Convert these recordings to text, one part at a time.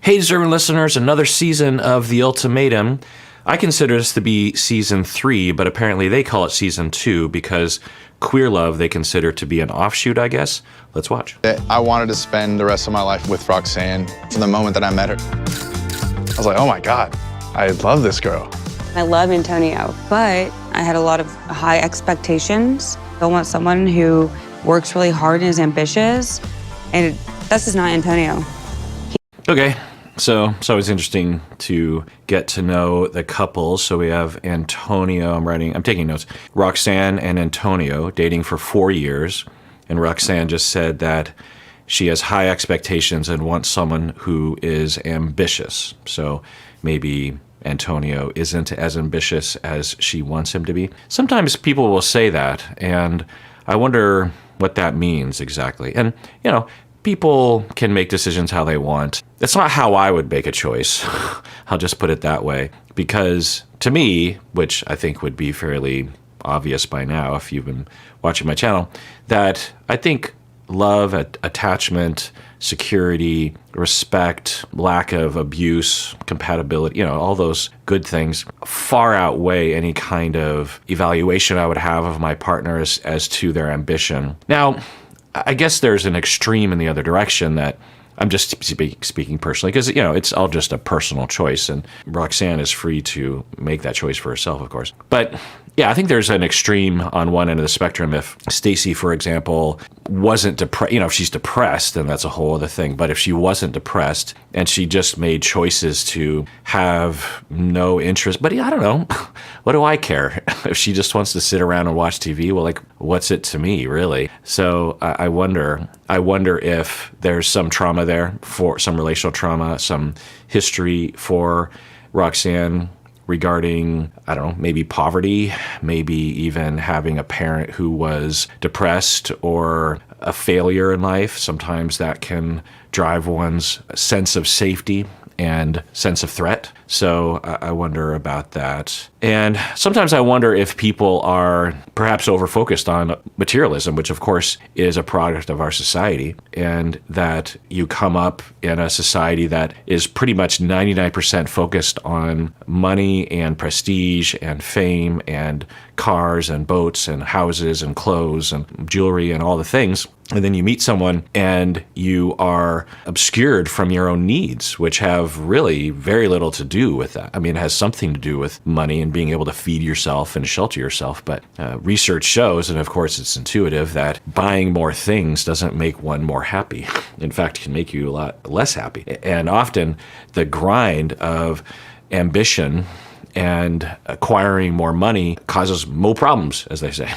Hey, deserving listeners, another season of The Ultimatum. I consider this to be season 3, but apparently they call it season 2 because Queer Love they consider to be an offshoot, I guess. Let's watch. I wanted to spend the rest of my life with Roxanne from the moment that I met her. I was like, oh my God, I love this girl. I love Antonio, but I had a lot of high expectations. I want someone who works really hard and is ambitious, and that's just not Antonio. Okay. So it's always interesting to get to know the couples. So we have Antonio, I'm taking notes. Roxanne and Antonio dating for 4 years. And Roxanne just said that she has high expectations and wants someone who is ambitious. So maybe Antonio isn't as ambitious as she wants him to be. Sometimes people will say that, and I wonder what that means exactly. And, people can make decisions how they want. That's not how I would make a choice. I'll just put it that way. Because to me, which I think would be fairly obvious by now if you've been watching my channel, that I think love, attachment, security, respect, lack of abuse, compatibility, all those good things far outweigh any kind of evaluation I would have of my partners as to their ambition. Now, I guess there's an extreme in the other direction that I'm just speaking personally because, it's all just a personal choice, and Roxanne is free to make that choice for herself, of course. But yeah, I think there's an extreme on one end of the spectrum. If Stacy, for example, wasn't depressed, if she's depressed, then that's a whole other thing. But if she wasn't depressed and she just made choices to have no interest, but I don't know, what do I care? If she just wants to sit around and watch TV, well, what's it to me, really? So I wonder if there's some trauma there, for some relational trauma, some history for Roxanne regarding, I don't know, maybe poverty, maybe even having a parent who was depressed or a failure in life. Sometimes that can drive one's sense of safety and sense of threat. So I wonder about that. And sometimes I wonder if people are perhaps over-focused on materialism, which of course is a product of our society, and that you come up in a society that is pretty much 99% focused on money and prestige and fame and cars and boats and houses and clothes and jewelry and all the things. And then you meet someone and you are obscured from your own needs, which have really very little to do with that. I mean, it has something to do with money and being able to feed yourself and shelter yourself. But research shows, and of course it's intuitive, that buying more things doesn't make one more happy. In fact, it can make you a lot less happy. And often the grind of ambition and acquiring more money causes more problems, as they say.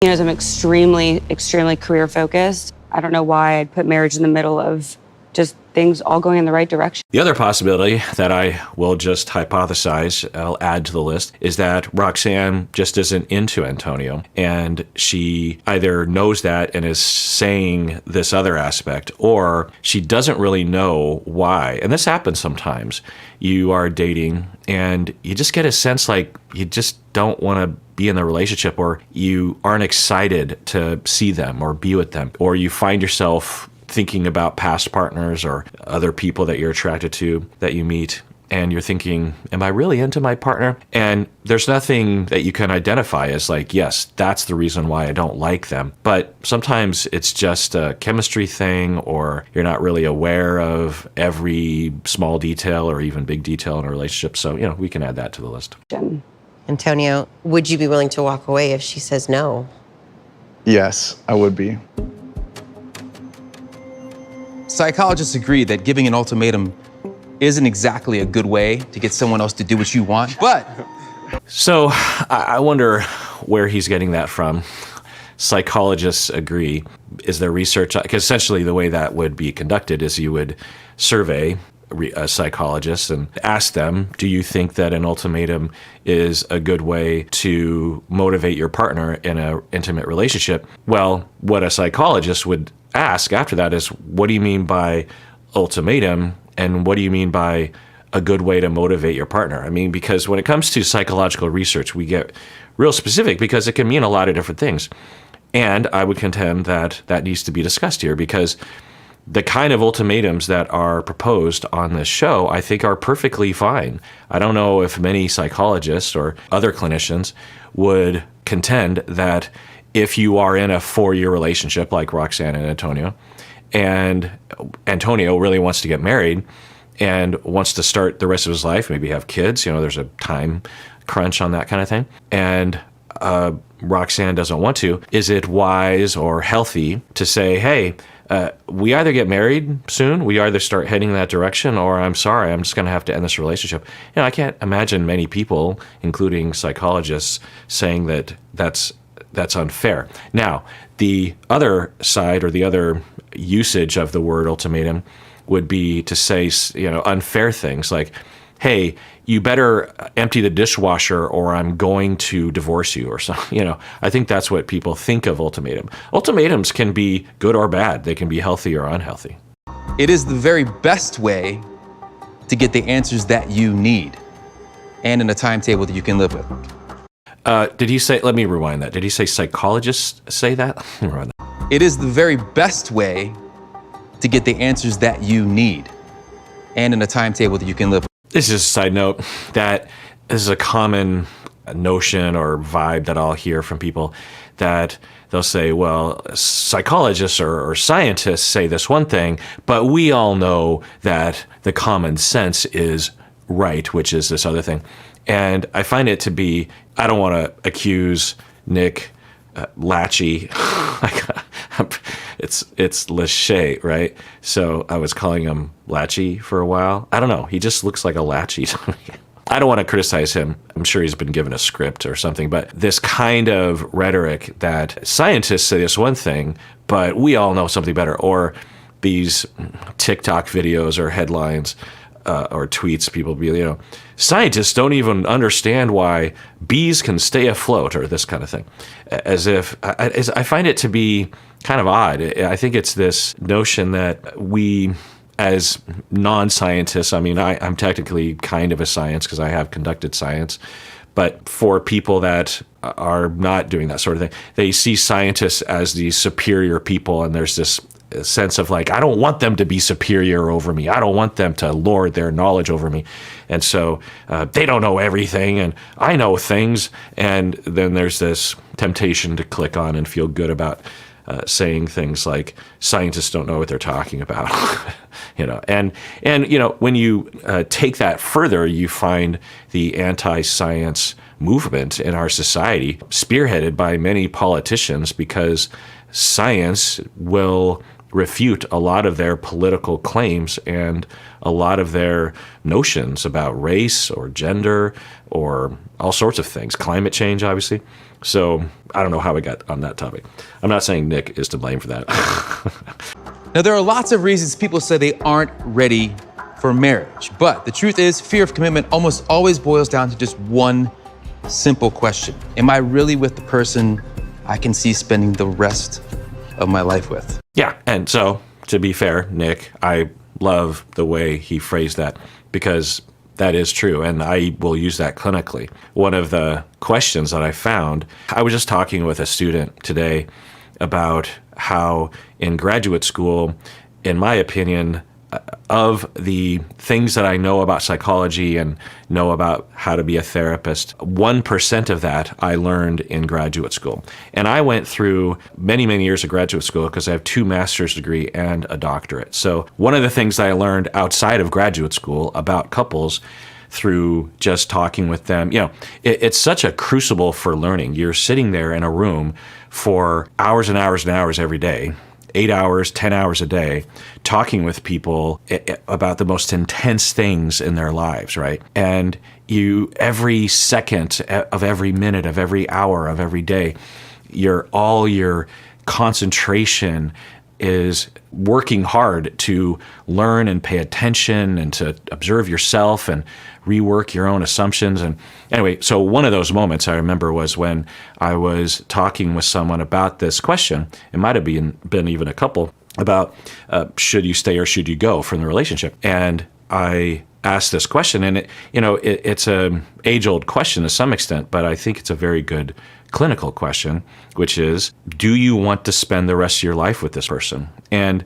I'm extremely, extremely career focused. I don't know why I'd put marriage in the middle of just things all going in the right direction. The other possibility that I will just hypothesize, I'll add to the list, is that Roxanne just isn't into Antonio, and she either knows that and is saying this other aspect, or she doesn't really know why. And this happens sometimes. You are dating and you just get a sense like you just don't want to be in the relationship, or you aren't excited to see them or be with them, or you find yourself thinking about past partners or other people that you're attracted to that you meet, and you're thinking, am I really into my partner? And there's nothing that you can identify as like, yes, that's the reason why I don't like them. But sometimes it's just a chemistry thing, or you're not really aware of every small detail or even big detail in a relationship. So, we can add that to the list. Antonio, would you be willing to walk away if she says no? Yes, I would be. Psychologists agree that giving an ultimatum isn't exactly a good way to get someone else to do what you want, but... So I wonder where he's getting that from. Psychologists agree. Is there research? Because essentially the way that would be conducted is you would survey a psychologist and ask them, do you think that an ultimatum is a good way to motivate your partner in an intimate relationship? Well, what a psychologist would ask after that is, what do you mean by ultimatum, and what do you mean by a good way to motivate your partner? I mean, because when it comes to psychological research, we get real specific because it can mean a lot of different things. And I would contend that that needs to be discussed here, because the kind of ultimatums that are proposed on this show, I think, are perfectly fine. I don't know if many psychologists or other clinicians would contend that if you are in a 4-year relationship like Roxanne and Antonio really wants to get married and wants to start the rest of his life, maybe have kids, there's a time crunch on that kind of thing, and Roxanne doesn't want to, is it wise or healthy to say, hey, we either get married soon, we either start heading that direction, or I'm sorry, I'm just going to have to end this relationship. I can't imagine many people, including psychologists, saying that that's unfair. Now, the other side or the other usage of the word ultimatum would be to say, unfair things like, hey, you better empty the dishwasher or I'm going to divorce you or something. I think that's what people think of ultimatum. Ultimatums can be good or bad. They can be healthy or unhealthy. It is the very best way to get the answers that you need and in a timetable that you can live with. Did he say, let me rewind that. Did he say psychologists say that? Let me rewind that. It is the very best way to get the answers that you need and in a timetable that you can live with. This is a side note that this is a common notion or vibe that I'll hear from people, that they'll say, well, psychologists or scientists say this one thing, but we all know that the common sense is right, which is this other thing. And I find it to be, I don't want to accuse Nick latchy. It's Lachey, right? So I was calling him Latchy for a while. I don't know. He just looks like a Latchy to me. I don't want to criticize him. I'm sure he's been given a script or something, but this kind of rhetoric that scientists say this one thing, but we all know something better, or these TikTok videos or headlines or tweets, people be, scientists don't even understand why bees can stay afloat, or this kind of thing. As if, I find it to be kind of odd. I think it's this notion that we, as non-scientists, I'm technically kind of a science because I have conducted science, but for people that are not doing that sort of thing, they see scientists as these superior people, and there's this sense of like, I don't want them to be superior over me. I don't want them to lord their knowledge over me. And so they don't know everything and I know things. And then there's this temptation to click on and feel good about saying things like scientists don't know what they're talking about. And when you take that further, you find the anti-science movement in our society spearheaded by many politicians, because science will refute a lot of their political claims and a lot of their notions about race or gender or all sorts of things, climate change, obviously. So I don't know how we got on that topic. I'm not saying Nick is to blame for that. Now, there are lots of reasons people say they aren't ready for marriage, but the truth is, fear of commitment almost always boils down to just one simple question. Am I really with the person I can see spending the rest of my life with? Yeah, and so to be fair, Nick, I love the way he phrased that, because that is true, and I will use that clinically. One of the questions that I found, I was just talking with a student today about how in graduate school, in my opinion, of the things that I know about psychology and know about how to be a therapist, 1% of that I learned in graduate school. And I went through many, many years of graduate school because I have 2 master's degree and a doctorate. So one of the things that I learned outside of graduate school about couples through just talking with them, it's such a crucible for learning. You're sitting there in a room for hours and hours and hours every day, 8 hours, 10 hours a day, talking with people about the most intense things in their lives, right? And you, every second of every minute of every hour of every day, all your concentration is working hard to learn and pay attention and to observe yourself and rework your own assumptions. And anyway, so one of those moments I remember was when I was talking with someone about this question. It might have been even a couple, about should you stay or should you go from the relationship? And I asked this question, and it's a age-old question to some extent, but I think it's a very good clinical question, which is, do you want to spend the rest of your life with this person? And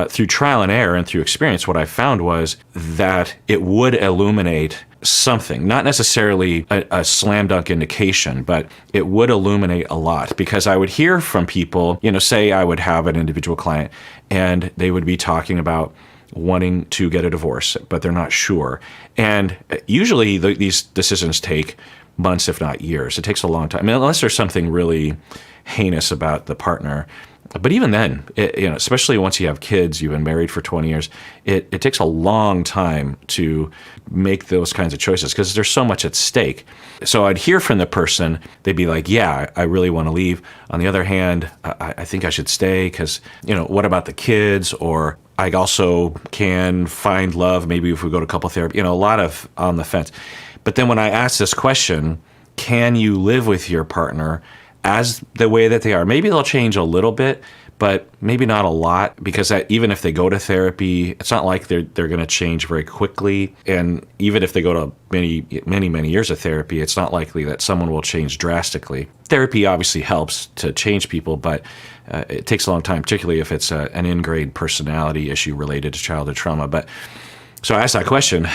through trial and error and through experience, what I found was that it would illuminate something, not necessarily a slam dunk indication, but it would illuminate a lot, because I would hear from people, say I would have an individual client and they would be talking about wanting to get a divorce, but they're not sure. And usually these decisions take months, if not years. It takes a long time. I mean, unless there's something really heinous about the partner. But even then, especially once you have kids, you've been married for 20 years, it takes a long time to make those kinds of choices because there's so much at stake. So I'd hear from the person, they'd be like, yeah, I really want to leave. On the other hand, I think I should stay because, what about the kids? Or I also can find love maybe if we go to couple therapy, a lot of on the fence. But then when I ask this question, can you live with your partner as the way that they are? Maybe they'll change a little bit, but maybe not a lot, because even if they go to therapy, it's not like they're going to change very quickly. And even if they go to many years of therapy, it's not likely that someone will change drastically. Therapy obviously helps to change people, but it takes a long time, particularly if it's an ingrained personality issue related to childhood trauma. But so I asked that question,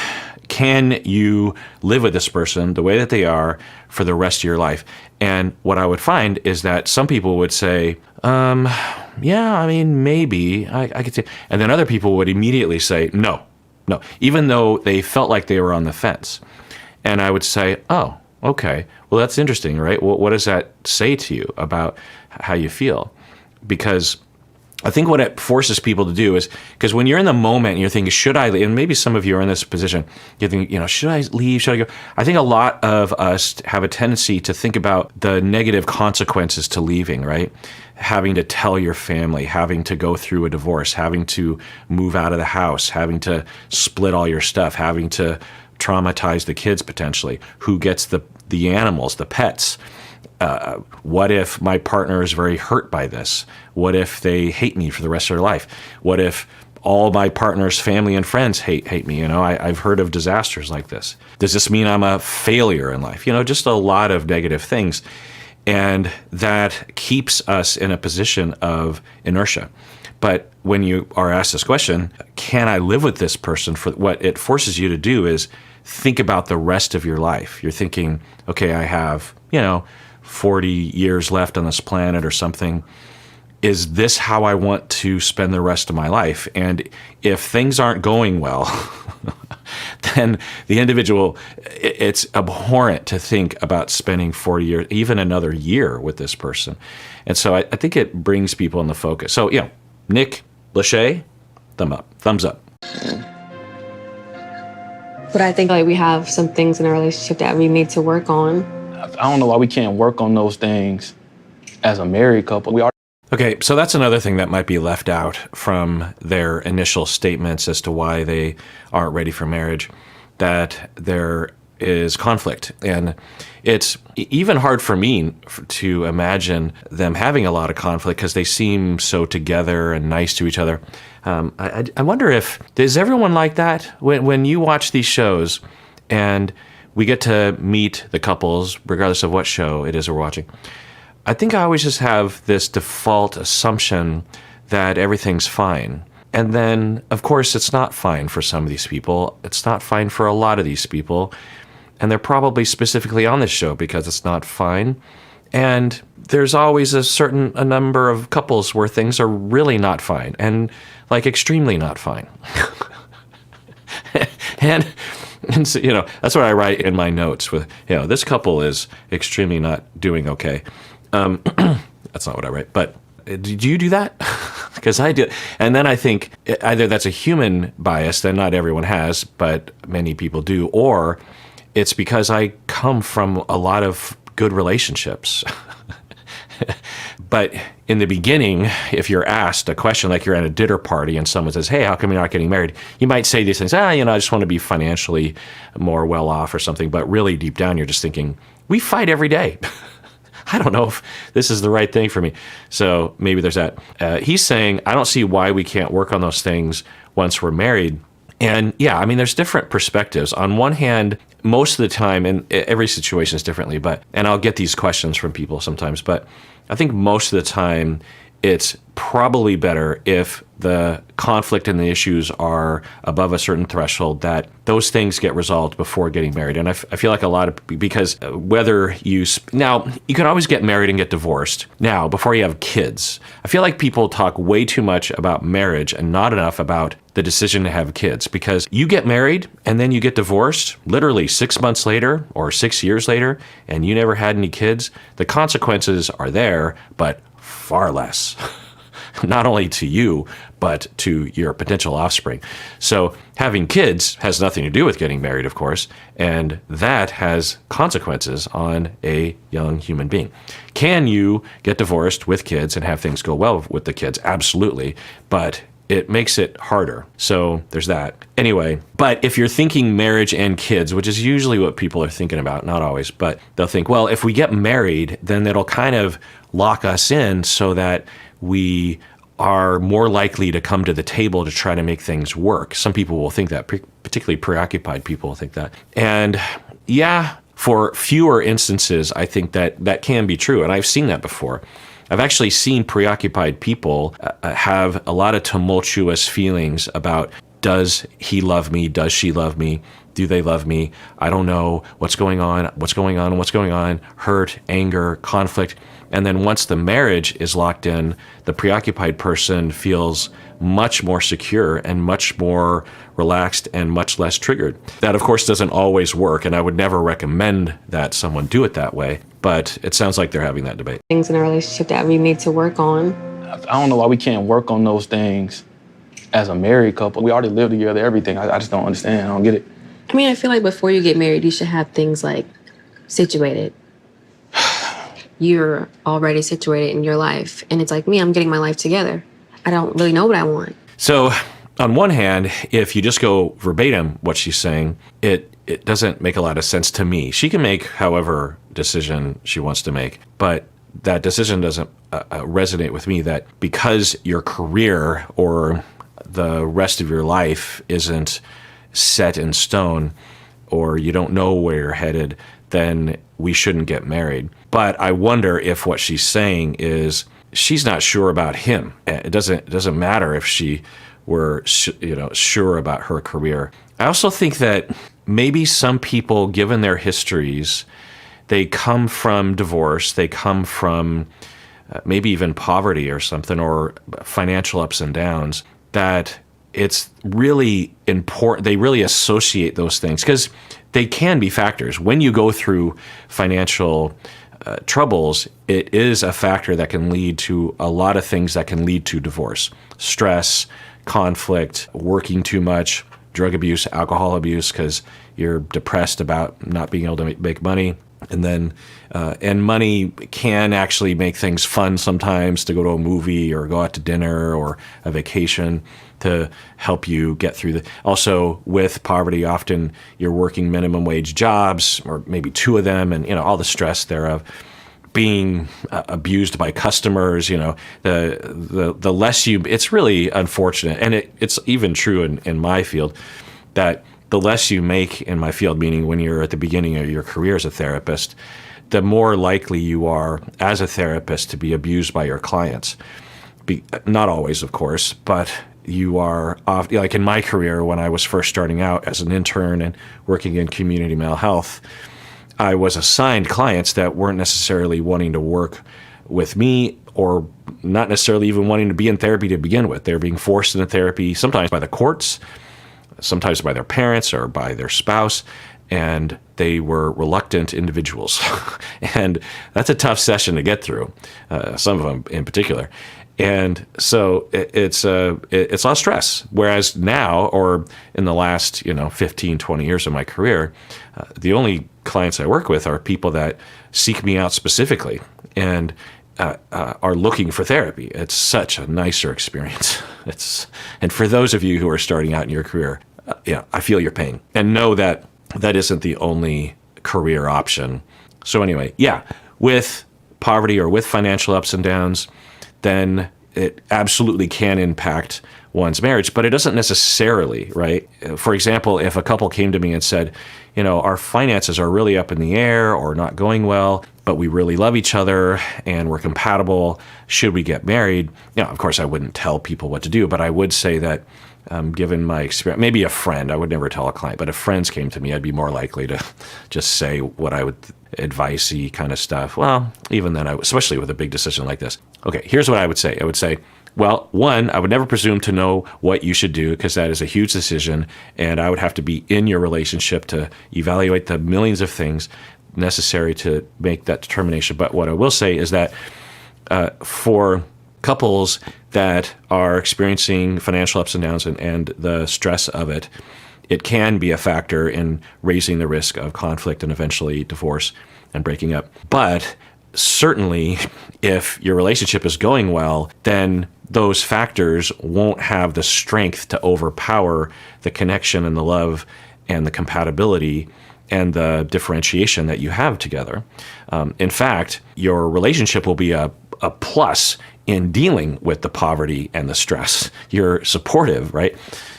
can you live with this person the way that they are for the rest of your life? And what I would find is that some people would say, yeah, I mean, maybe I could say. And then other people would immediately say, no, even though they felt like they were on the fence. And I would say, oh, okay, well, that's interesting, right? What does that say to you about how you feel? Because I think what it forces people to do is, because when you're in the moment and you're thinking, should I leave? And maybe some of you are in this position, you're thinking, should I leave? Should I go? I think a lot of us have a tendency to think about the negative consequences to leaving, right? Having to tell your family, having to go through a divorce, having to move out of the house, having to split all your stuff, having to traumatize the kids potentially. Who gets the animals, the pets? What if my partner is very hurt by this? What if they hate me for the rest of their life? What if all my partner's family and friends hate me? I've heard of disasters like this. Does this mean I'm a failure in life? Just a lot of negative things. And that keeps us in a position of inertia. But when you are asked this question, can I live with this person? For what it forces you to do is think about the rest of your life. You're thinking, okay, I have, 40 years left on this planet or something. Is this how I want to spend the rest of my life? And if things aren't going well, then the individual, it's abhorrent to think about spending 40 years, even another year with this person. And so I think it brings people into focus. So, Nick Lachey, thumbs up. But I think we have some things in our relationship that we need to work on. I don't know why we can't work on those things as a married couple. Okay, so that's another thing that might be left out from their initial statements as to why they aren't ready for marriage, that there is conflict. And it's even hard for me to imagine them having a lot of conflict because they seem so together and nice to each other. I wonder is everyone like that? When you watch these shows and we get to meet the couples, regardless of what show it is we're watching, I think I always just have this default assumption that everything's fine. And then, of course, it's not fine for some of these people. It's not fine for a lot of these people. And they're probably specifically on this show because it's not fine. And there's always a number of couples where things are really not fine and extremely not fine. And so, that's what I write in my notes with, this couple is extremely not doing okay. That's not what I write, but do you do that? Because I do. And then I think either that's a human bias that not everyone has, but many people do, or it's because I come from a lot of good relationships. But in the beginning, if you're asked a question like you're at a dinner party and someone says, hey, how come you're not getting married? You might say these things, I just want to be financially more well off or something. But really deep down, you're just thinking, we fight every day. I don't know if this is the right thing for me. So maybe there's that. He's saying, I don't see why we can't work on those things once we're married. And there's different perspectives. On one hand, most of the time, and every situation is differently, and I'll get these questions from people sometimes, but I think most of the time it's probably better if the conflict and the issues are above a certain threshold, that those things get resolved before getting married. And I feel like a lot of, because whether you, now you can always get married and get divorced now before you have kids. I feel like people talk way too much about marriage and not enough about the decision to have kids, because you get married and then you get divorced literally 6 months later or 6 years later, and you never had any kids. The consequences are there, but far less. Not only to you, but to your potential offspring. So having kids has nothing to do with getting married, of course, and that has consequences on a young human being. Can you get divorced with kids and have things go well with the kids? Absolutely, but it makes it harder. So there's that. Anyway, but if you're thinking marriage and kids, which is usually what people are thinking about, not always, but they'll think, well, if we get married, then it'll kind of lock us in so that we are more likely to come to the table to try to make things work. Some people will think that, particularly preoccupied people will think that. And yeah, for fewer instances, I think that that can be true. And I've seen that before. I've actually seen preoccupied people have a lot of tumultuous feelings about, does he love me? Does she love me? Do they love me? I don't know. What's going on? What's going on? What's going on? Hurt, anger, conflict. And then once the marriage is locked in, the preoccupied person feels much more secure and much more relaxed and much less triggered. That, of course, doesn't always work, and I would never recommend that someone do it that way, but it sounds like they're having that debate. Things in a relationship that we need to work on. I don't know why we can't work on those things as a married couple. We already live together, everything. I just don't understand. I don't get it. I mean, I feel like before you get married, you should have things like situated. You're already situated in your life. And it's like me, I'm getting my life together. I don't really know what I want. So on one hand, if you just go verbatim what she's saying, it doesn't make a lot of sense to me. She can make however decision she wants to make, but that decision doesn't resonate with me, that because your career or the rest of your life isn't set in stone, or you don't know where you're headed, then we shouldn't get married. But I wonder if what she's saying is she's not sure about him. It doesn't matter if she were sure about her career. I also think that maybe some people, given their histories, they come from divorce, they come from maybe even poverty or something, or financial ups and downs, that it's really important. They really associate those things because they can be factors. When you go through financial troubles, it is a factor that can lead to a lot of things that can lead to divorce. Stress, conflict, working too much, drug abuse, alcohol abuse, because you're depressed about not being able to make money. And then, and money can actually make things fun sometimes, to go to a movie or go out to dinner or a vacation to help you get through the. Also, with poverty, often you're working minimum wage jobs, or maybe two of them, and all the stress thereof. Being abused by customers, the less you. It's really unfortunate, and it's even true in my field, that the less you make in my field, meaning when you're at the beginning of your career as a therapist, the more likely you are as a therapist to be abused by your clients. Not always, of course, but you are off. Like in my career, when I was first starting out as an intern and working in community mental health, I was assigned clients that weren't necessarily wanting to work with me, or not necessarily even wanting to be in therapy to begin with. They're being forced into therapy, sometimes by the courts, sometimes by their parents or by their spouse, and they were reluctant individuals. And that's a tough session to get through, some of them in particular. And so it's a lot of stress. Whereas now, or in the last 15, 20 years of my career, the only clients I work with are people that seek me out specifically and are looking for therapy. It's such a nicer experience. And for those of you who are starting out in your career, I feel your pain, and know that that isn't the only career option. So anyway, with poverty or with financial ups and downs, then it absolutely can impact one's marriage, but it doesn't necessarily, right? For example, if a couple came to me and said, our finances are really up in the air or not going well, but we really love each other and we're compatible, should we get married? Of course, I wouldn't tell people what to do, but I would say that given my experience, maybe a friend, I would never tell a client, but if friends came to me, I'd be more likely to just say what I would advice-y kind of stuff. Well, even then, especially with a big decision like this. Okay, here's what I would say. I would say, well, one, I would never presume to know what you should do because that is a huge decision, and I would have to be in your relationship to evaluate the millions of things necessary to make that determination. But what I will say is that for couples that are experiencing financial ups and downs and the stress of it, it can be a factor in raising the risk of conflict and eventually divorce and breaking up. But certainly, if your relationship is going well, then those factors won't have the strength to overpower the connection and the love and the compatibility and the differentiation that you have together. In fact, your relationship will be a plus in dealing with the poverty and the stress. You're supportive, right?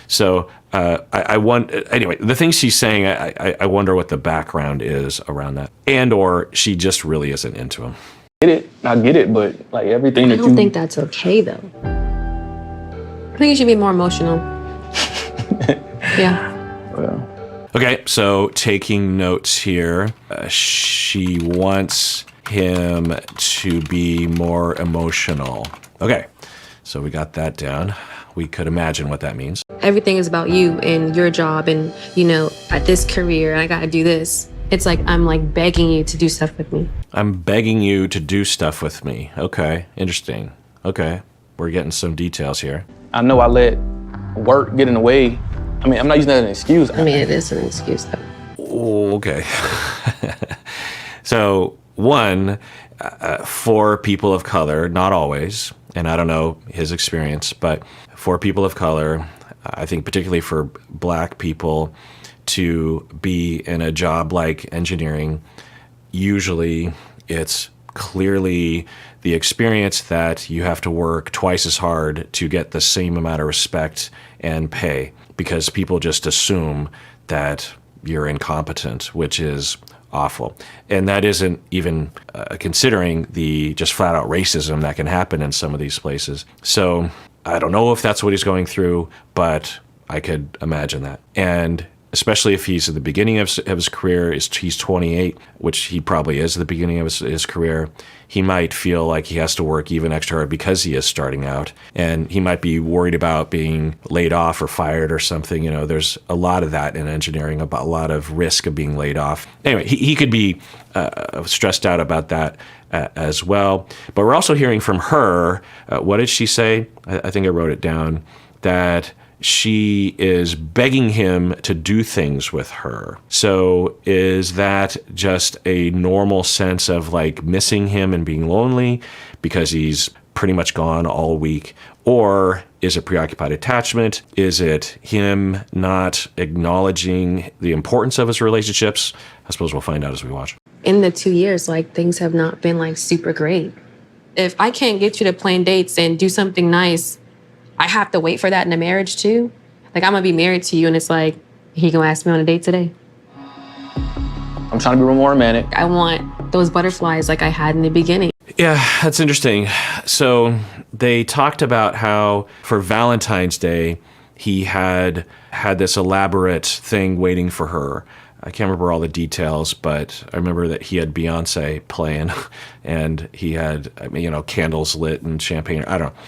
So I want, anyway, the things she's saying, I wonder what the background is around that. And or she just really isn't into him. I get it, but like everything I that don't think that's okay, though. I think you should be more emotional. Yeah. Well, okay, so taking notes here. She wants him to be more emotional. Okay, so we got that down. We could imagine what that means. Everything is about you and your job and, at this career, I gotta do this. It's like I'm like begging you to do stuff with me. I'm begging you to do stuff with me. Okay, interesting. Okay, we're getting some details here. I know I let work get in the way. I mean, I'm not using that as an excuse. I mean, it is an excuse, though. Oh, okay. So, one, for people of color, not always, and I don't know his experience, but for people of color, I think particularly for Black people, to be in a job like engineering, usually it's clearly the experience that you have to work twice as hard to get the same amount of respect and pay, because people just assume that you're incompetent, which is awful. And that isn't even considering the just flat out racism that can happen in some of these places. So I don't know if that's what he's going through, but I could imagine that. And especially if he's at the beginning of his career, he's 28, which he probably is at the beginning of his career, he might feel like he has to work even extra hard because he is starting out. And he might be worried about being laid off or fired or something. There's a lot of that in engineering, about a lot of risk of being laid off. Anyway, he could be stressed out about that as well. But we're also hearing from her, what did she say? I think I wrote it down, that she is begging him to do things with her. So is that just a normal sense of like missing him and being lonely because he's pretty much gone all week? Or is it preoccupied attachment? Is it him not acknowledging the importance of his relationships? I suppose we'll find out as we watch. In the 2 years, things have not been super great. If I can't get you to plan dates and do something nice, I have to wait for that in a marriage too. I'm gonna be married to you and it's like, he gonna ask me on a date today? I'm trying to be more romantic. I want those butterflies like I had in the beginning. Yeah, that's interesting. So they talked about how for Valentine's Day, he had this elaborate thing waiting for her. I can't remember all the details, but I remember that he had Beyonce playing and he had, candles lit and champagne. I don't know.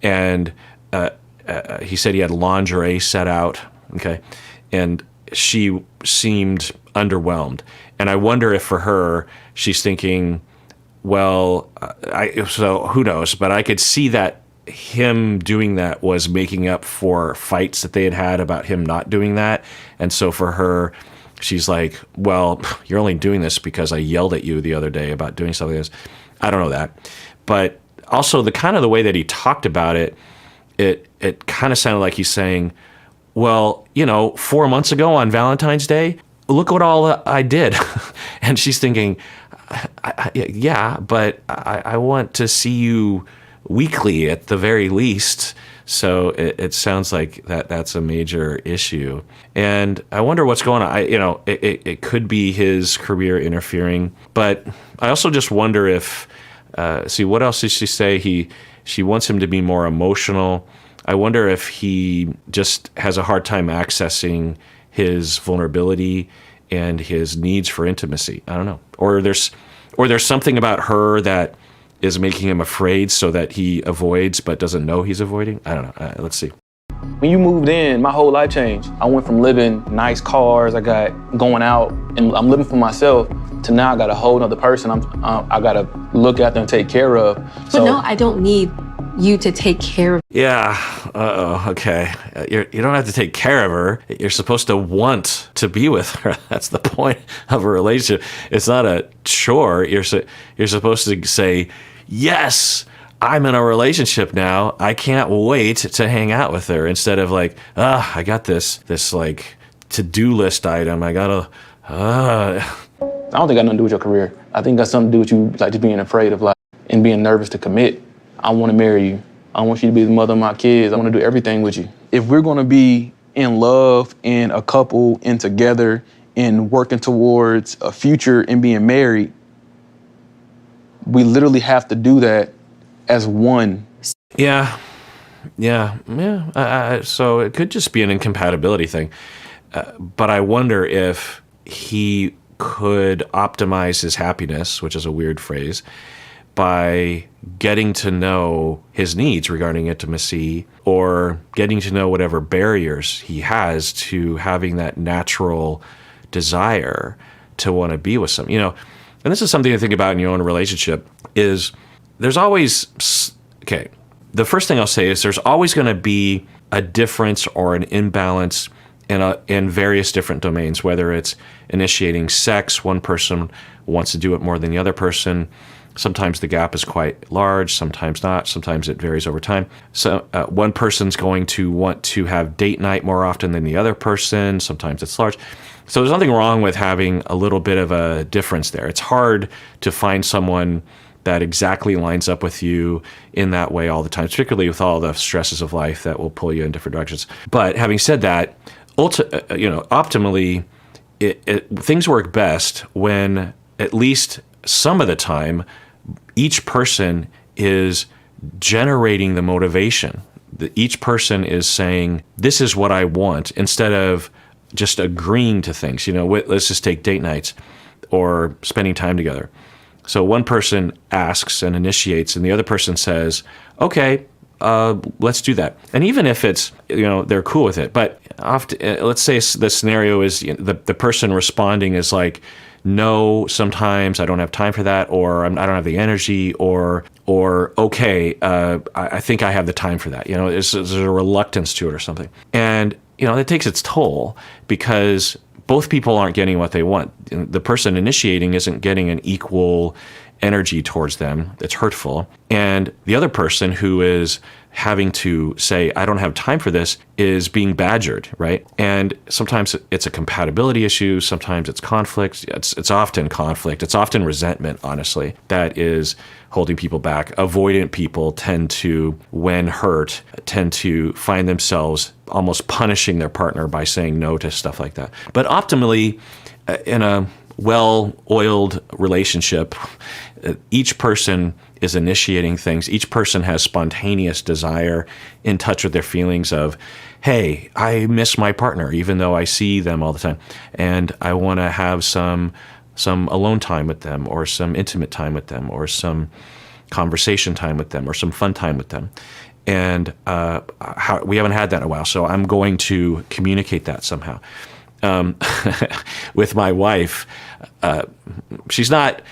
And he said he had lingerie set out, okay? And she seemed underwhelmed. And I wonder if for her, she's thinking, well, so who knows? But I could see that him doing that was making up for fights that they had about him not doing that. And so for her, she's like, well, you're only doing this because I yelled at you the other day about doing something else. I don't know that. But also the way that he talked about it, it kind of sounded like he's saying, well, 4 months ago on Valentine's Day, look what all I did. And she's thinking, yeah, but I want to see you weekly at the very least. So it sounds like that's a major issue. And I wonder what's going on. It could be his career interfering, but I also just wonder if, what else did she say? She wants him to be more emotional. I wonder if he just has a hard time accessing his vulnerability and his needs for intimacy. I don't know. Or there's something about her that is making him afraid so that he avoids but doesn't know he's avoiding. I don't know. Let's see. When you moved in, my whole life changed. I went from living nice cars, I got going out, and I'm living for myself, to now I got a whole other person I got to look after and take care of. But no, I don't need you to take care of. Yeah. Okay. You don't have to take care of her. You're supposed to want to be with her. That's the point of a relationship. It's not a chore. You're supposed to say, yes, I'm in a relationship now. I can't wait to hang out with her, instead of like, I got this like to-do list item. I gotta. I don't think it got nothing to do with your career. I think it got something to do with you, like, just being afraid of, like, and being nervous to commit. I want to marry you. I want you to be the mother of my kids. I want to do everything with you. If we're going to be in love and a couple and together and working towards a future and being married, we literally have to do that as one. Yeah. So it could just be an incompatibility thing. But I wonder if he could optimize his happiness, which is a weird phrase, by getting to know his needs regarding intimacy, or getting to know whatever barriers he has to having that natural desire to want to be with someone. And this is something to think about in your own relationship, is there's always, the first thing I'll say is there's always going to be a difference or an imbalance in various different domains, whether it's initiating sex. One person wants to do it more than the other person. Sometimes the gap is quite large, sometimes not. Sometimes it varies over time. So one person's going to want to have date night more often than the other person. Sometimes it's large. So there's nothing wrong with having a little bit of a difference there. It's hard to find someone that exactly lines up with you in that way all the time, particularly with all the stresses of life that will pull you in different directions. But having said that, optimally, things work best when at least some of the time each person is generating the motivation. Each person is saying, this is what I want, instead of just agreeing to things. Let's just take date nights or spending time together. So one person asks and initiates, and the other person says, okay, let's do that. And even if it's, they're cool with it, but often, let's say the scenario is the person responding is like, no, sometimes I don't have time for that, or I don't have the energy, or okay, I think I have the time for that. There's a reluctance to it or something. And, it takes its toll, because both people aren't getting what they want. The person initiating isn't getting an equal energy towards them. It's hurtful. And the other person who is having to say, I don't have time for this, is being badgered, right? And sometimes it's a compatibility issue. Sometimes it's conflict. It's often conflict. It's often resentment, honestly, that is holding people back. Avoidant people tend to, when hurt, tend to find themselves almost punishing their partner by saying no to stuff like that. But optimally, in a well-oiled relationship, each person is initiating things. Each person has spontaneous desire, in touch with their feelings of, hey, I miss my partner, even though I see them all the time, and I want to have some alone time with them, or some intimate time with them, or some conversation time with them, or some fun time with them. And we haven't had that in a while, so I'm going to communicate that somehow. With my wife, she's not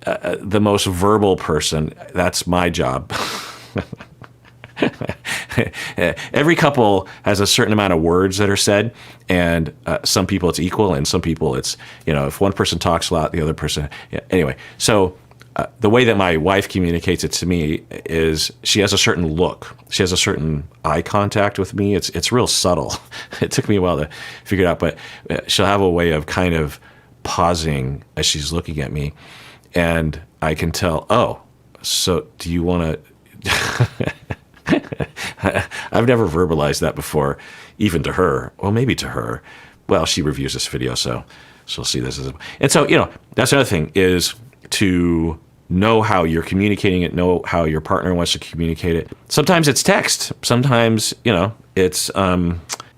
the most verbal person. That's my job. Every couple has a certain amount of words that are said, and some people it's equal, and some people it's, if one person talks a lot, the other person. Yeah, anyway, so the way that my wife communicates it to me is she has a certain look. She has a certain eye contact with me. It's real subtle. It took me a while to figure it out, but she'll have a way of kind of pausing as she's looking at me, and I can tell, oh, so do you want to I've never verbalized that before, even to her. Well, maybe to her. Well, she reviews this video, so she'll see this. And so, that's another thing, is to know how you're communicating it, know how your partner wants to communicate it. Sometimes it's text. Sometimes, it's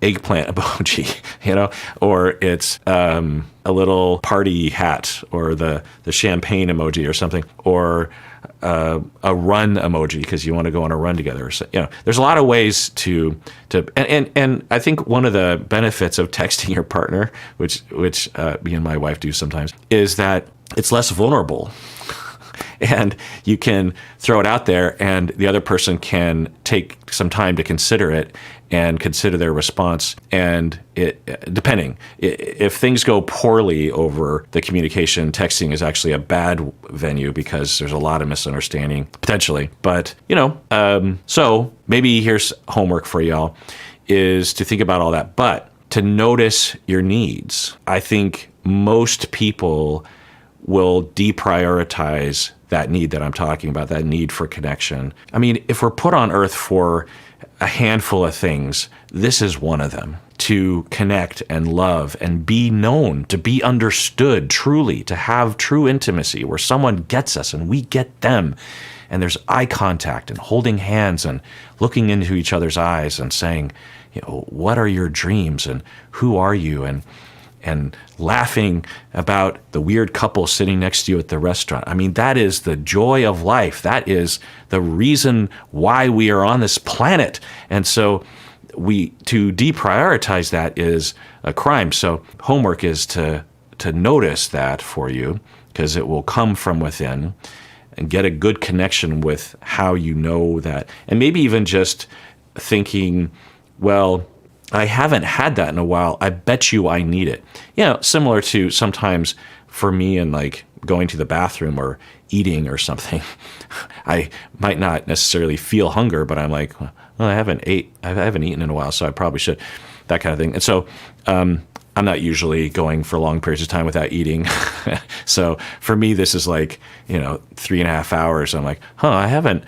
eggplant emoji, or it's a little party hat, or the champagne emoji or something, or a run emoji because you want to go on a run together. So, there's a lot of ways to and I think one of the benefits of texting your partner, which me and my wife do sometimes, is that it's less vulnerable. And you can throw it out there, and the other person can take some time to consider it and consider their response. And depending, if things go poorly over the communication, texting is actually a bad venue because there's a lot of misunderstanding potentially. But, so maybe here's homework for y'all, is to think about all that, but to notice your needs. I think most people will deprioritize that need that I'm talking about, that need for connection. I mean, if we're put on earth for a handful of things, this is one of them. To connect and love and be known, to be understood truly, to have true intimacy where someone gets us and we get them. And there's eye contact and holding hands and looking into each other's eyes and saying, what are your dreams and who are you? And laughing about the weird couple sitting next to you at the restaurant. I mean, that is the joy of life. That is the reason why we are on this planet. And so to deprioritize that is a crime. So homework is to notice that for you, because it will come from within, and get a good connection with how you know that. And maybe even just thinking, well, I haven't had that in a while. I bet you I need it. Similar to sometimes for me in like going to the bathroom or eating or something, I might not necessarily feel hunger, but I'm like, well, I haven't eaten in a while, so I probably should, that kind of thing. And so I'm not usually going for long periods of time without eating. So for me, this is like, 3.5 hours. I'm like, I haven't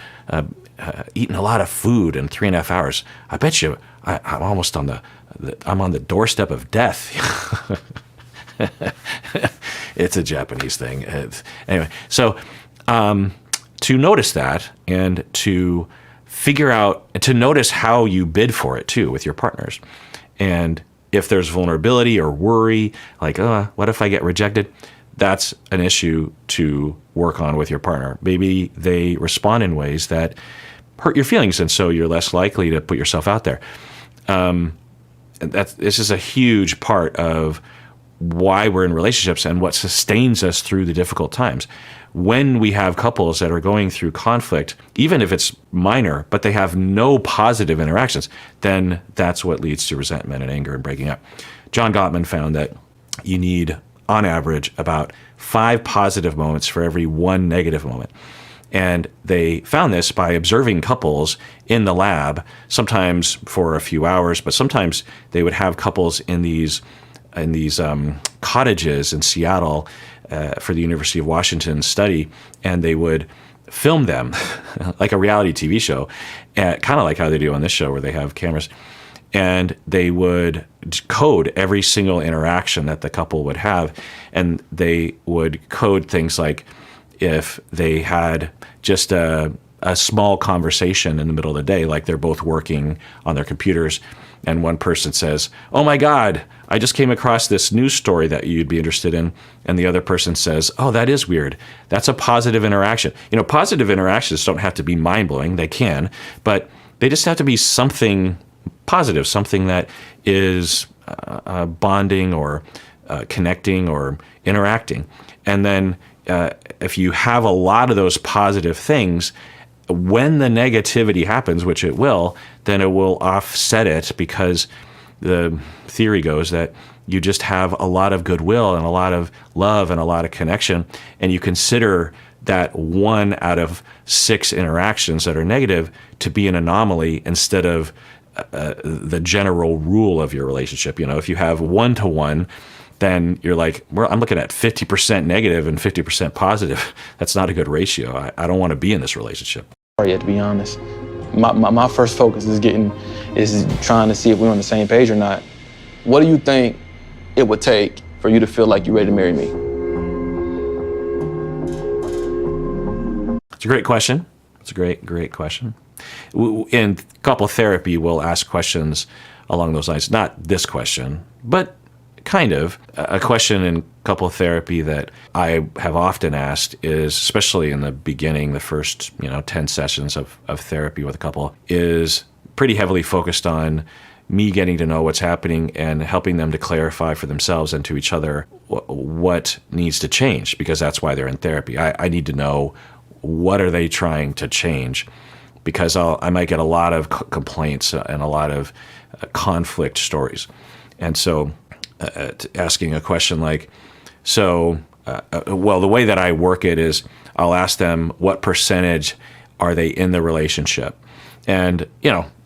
eaten a lot of food in 3.5 hours. I bet you I'm almost on I'm on the doorstep of death. It's a Japanese thing. Anyway, so to notice that and to figure out, to notice how you bid for it too with your partners. And if there's vulnerability or worry, like, what if I get rejected? That's an issue to work on with your partner. Maybe they respond in ways that hurt your feelings, and so you're less likely to put yourself out there. This is a huge part of why we're in relationships and what sustains us through the difficult times. When we have couples that are going through conflict, even if it's minor, but they have no positive interactions, then that's what leads to resentment and anger and breaking up. John Gottman found that you need, on average, about 5 positive moments for every 1 negative moment. And they found this by observing couples in the lab, sometimes for a few hours, but sometimes they would have couples in these cottages in Seattle for the University of Washington study, and they would film them like a reality TV show, kind of like how they do on this show where they have cameras. And they would code every single interaction that the couple would have, and they would code things like, if they had just a small conversation in the middle of the day, like they're both working on their computers, and one person says, "Oh my God, I just came across this news story that you'd be interested in," and the other person says, "Oh, that is weird." That's a positive interaction. Positive interactions don't have to be mind-blowing. They can, but they just have to be something positive, something that is bonding or connecting or interacting. And then if you have a lot of those positive things, when the negativity happens, which it will, then it will offset it, because the theory goes that you just have a lot of goodwill and a lot of love and a lot of connection, and you consider that 1 out of 6 interactions that are negative to be an anomaly instead of the general rule of your relationship. If you have 1-to-1, then you're like, I'm looking at 50% negative and 50% positive. That's not a good ratio. I don't want to be in this relationship. start yet, to be honest. My first focus is trying to see if we're on the same page or not. What do you think it would take for you to feel like you're ready to marry me? It's a great question. It's a great question. In couple therapy, we'll ask questions along those lines. Not this question, but kind of. A question in couple therapy that I have often asked is, especially in the beginning, the first 10 sessions of therapy with a couple, is pretty heavily focused on me getting to know what's happening and helping them to clarify for themselves and to each other what needs to change, because that's why they're in therapy. I need to know, what are they trying to change? Because I might get a lot of complaints and a lot of conflict stories. And so asking a question like, well, the way that I work it is I'll ask them, what percentage are they in the relationship? And,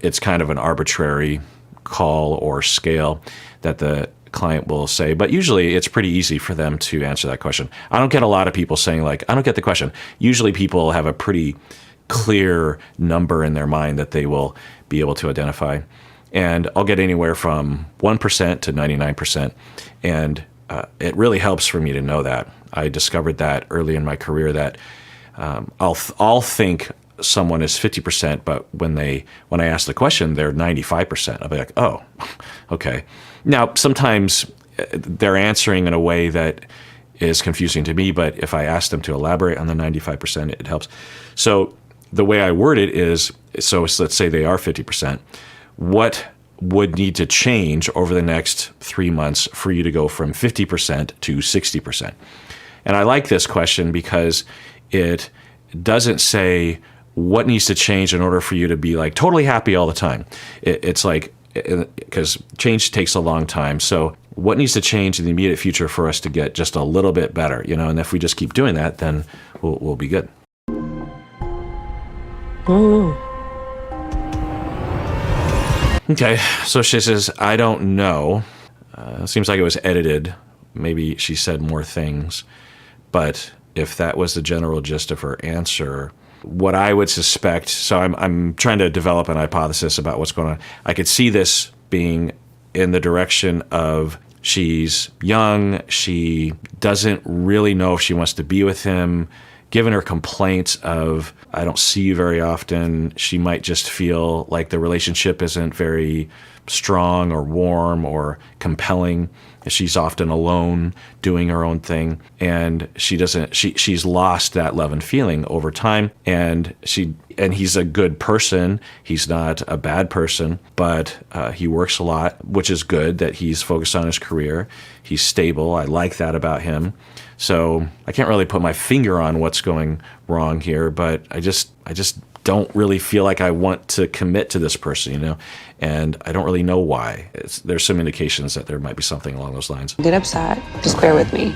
it's kind of an arbitrary call or scale that the client will say, but usually it's pretty easy for them to answer that question. I don't get a lot of people saying like, I don't get the question. Usually people have a pretty clear number in their mind that they will be able to identify. And I'll get anywhere from 1% to 99%. And it really helps for me to know that. I discovered that early in my career that I'll think someone is 50%, but when I ask the question, they're 95%. I'll be like, oh, okay. Now, sometimes they're answering in a way that is confusing to me, but if I ask them to elaborate on the 95%, it helps. So the way I word it is, so let's say they are 50%. What would need to change over the next 3 months for you to go from 50% to 60%? And I like this question because it doesn't say what needs to change in order for you to be like totally happy all the time. It's like, because change takes a long time. So what needs to change in the immediate future for us to get just a little bit better, and if we just keep doing that, then we'll be good. Okay, so she says, I don't know. Seems like it was edited. Maybe she said more things. But if that was the general gist of her answer, what I would suspect, so I'm trying to develop an hypothesis about what's going on. I could see this being in the direction of she's young, she doesn't really know if she wants to be with him. Given her complaints of, I don't see you very often, she might just feel like the relationship isn't very strong or warm or compelling. She's often alone doing her own thing, and she's lost that love and feeling over time. And he's a good person. He's not a bad person, but he works a lot, which is good that he's focused on his career. He's stable. I like that about him. So I can't really put my finger on what's going wrong here, but I just don't really feel like I want to commit to this person, and I don't really know why. There's some indications that there might be something along those lines. Get upset. Just bear with me.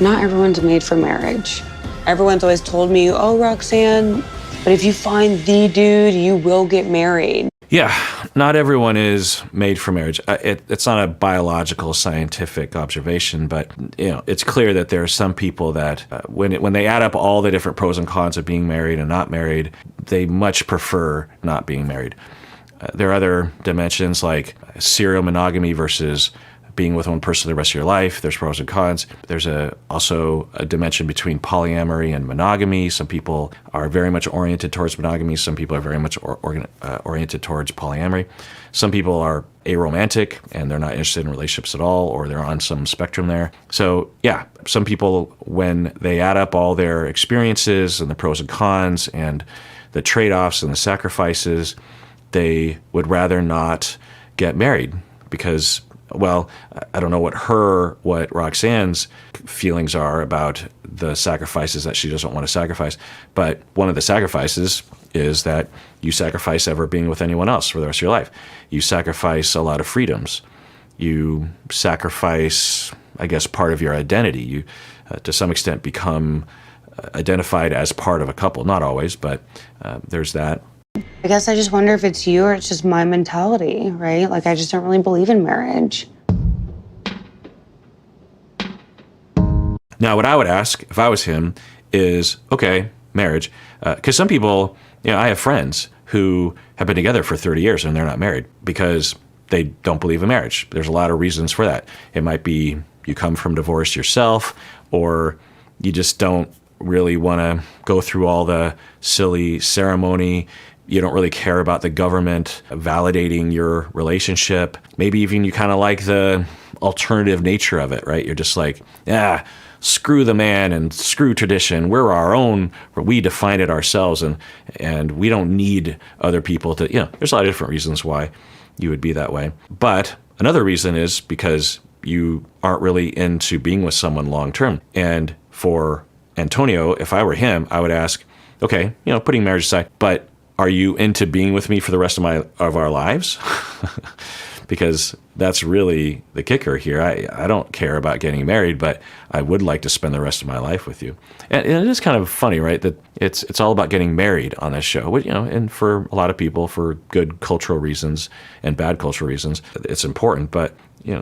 Not everyone's made for marriage. Everyone's always told me, oh, Roxanne, but if you find the dude, you will get married. Yeah, not everyone is made for marriage. It's not a biological, scientific observation, but it's clear that there are some people that when they add up all the different pros and cons of being married and not married, they much prefer not being married. There are other dimensions like serial monogamy versus being with one person the rest of your life. There's pros and cons. There's also a dimension between polyamory and monogamy. Some people are very much oriented towards monogamy. Some people are very much oriented towards polyamory. Some people are aromantic and they're not interested in relationships at all, or they're on some spectrum there. So yeah, some people, when they add up all their experiences and the pros and cons and the trade-offs and the sacrifices, they would rather not get married because, well, I don't know what Roxanne's feelings are about the sacrifices that she doesn't want to sacrifice, but one of the sacrifices is that you sacrifice ever being with anyone else for the rest of your life. You sacrifice a lot of freedoms. You sacrifice, I guess, part of your identity. You, to some extent, become identified as part of a couple. Not always, but there's that. I guess I just wonder if it's you or it's just my mentality, right? Like, I just don't really believe in marriage. Now, what I would ask if I was him is, okay, marriage. Because some people, I have friends who have been together for 30 years and they're not married because they don't believe in marriage. There's a lot of reasons for that. It might be you come from divorce yourself, or you just don't really want to go through all the silly ceremony. You don't really care about the government validating your relationship. Maybe even you kind of like the alternative nature of it, right? You're just like, yeah, screw the man and screw tradition. We're our own, we define it ourselves, and we don't need other people to, there's a lot of different reasons why you would be that way. But another reason is because you aren't really into being with someone long term. And for Antonio, if I were him, I would ask, okay, putting marriage aside, but are you into being with me for the rest of our lives? Because that's really the kicker here. I don't care about getting married, but I would like to spend the rest of my life with you. And it is kind of funny, right, that it's all about getting married on this show. And for a lot of people, for good cultural reasons and bad cultural reasons, it's important. But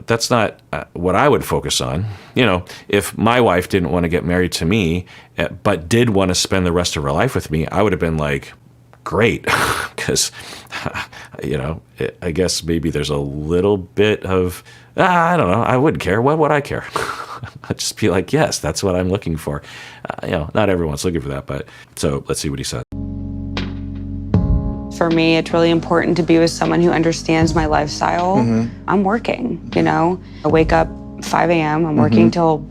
that's not what I would focus on. If my wife didn't want to get married to me, but did want to spend the rest of her life with me, I would have been like, great, because, I guess maybe there's a little bit of, I don't know, I wouldn't care. What would I care? I'd just be like, yes, that's what I'm looking for. Not everyone's looking for that, but so let's see what he said. For me, it's really important to be with someone who understands my lifestyle. I'm working, I wake up 5 a.m., I'm working till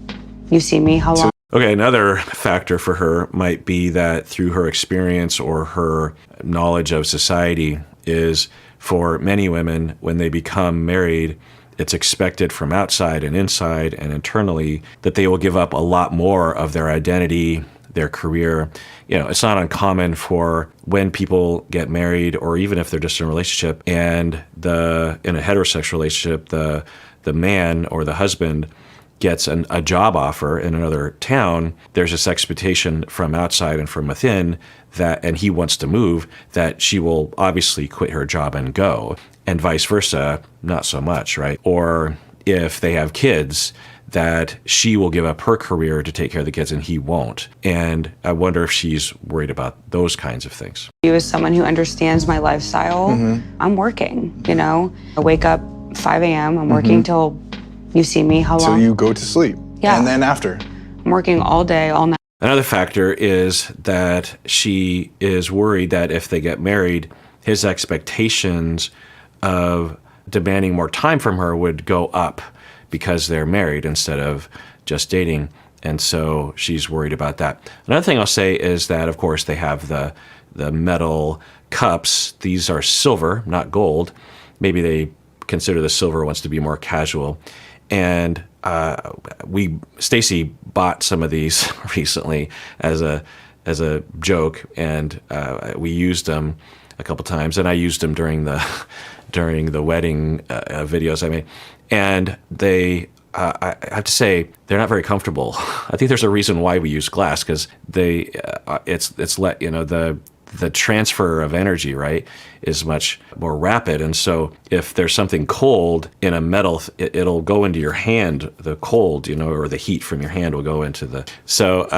you see me. How long? Okay, another factor for her might be that through her experience or her knowledge of society is for many women, when they become married, it's expected from outside and inside and internally that they will give up a lot more of their identity, their career. It's not uncommon for when people get married, or even if they're just in a relationship, and in a heterosexual relationship, the man or the husband gets a job offer in another town, there's this expectation from outside and from within and he wants to move, that she will obviously quit her job and go, and vice versa, not so much, right? Or if they have kids, that she will give up her career to take care of the kids and he won't. And I wonder if she's worried about those kinds of things. You as someone who understands my lifestyle, I'm working, I wake up 5 a.m., I'm working till you see me. How long? Till you go to sleep. Yeah. And then after. I'm working all day, all night. Another factor is that she is worried that if they get married, his expectations of demanding more time from her would go up because they're married instead of just dating. And so she's worried about that. Another thing I'll say is that, of course, they have the metal cups. These are silver, not gold. Maybe they consider the silver ones to be more casual. And Stacy bought some of these recently as a joke, and we used them a couple times, and I used them during the wedding videos I made, and I have to say they're not very comfortable. I think there's a reason why we use glass, because the transfer of energy, right, is much more rapid. And so if there's something cold in a metal, it'll go into your hand, the cold, or the heat from your hand will go into the... So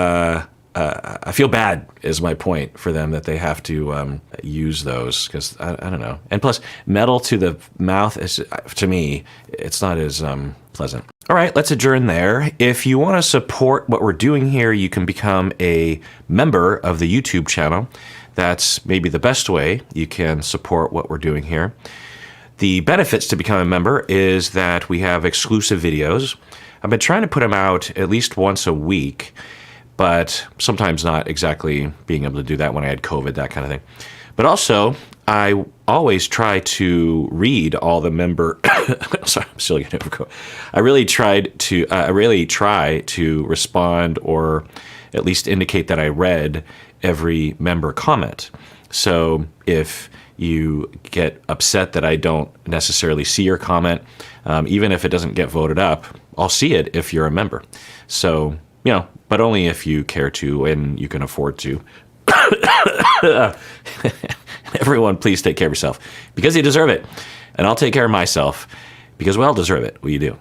I feel bad is my point for them, that they have to use those, because I don't know. And plus, metal to the mouth is, to me, it's not as pleasant. All right, let's adjourn there. If you want to support what we're doing here, you can become a member of the YouTube channel. That's maybe the best way you can support what we're doing here. The benefits to become a member is that we have exclusive videos. I've been trying to put them out at least once a week, but sometimes not exactly being able to do that when I had COVID, that kind of thing. But also, I always try to read all the member... Sorry, I'm still getting over COVID. I really try to respond, or at least indicate that I read every member comment. So if you get upset that I don't necessarily see your comment, even if it doesn't get voted up, I'll see it if you're a member. So, but only if you care to and you can afford to. Everyone, please take care of yourself, because you deserve it. And I'll take care of myself, because we all deserve it. We do.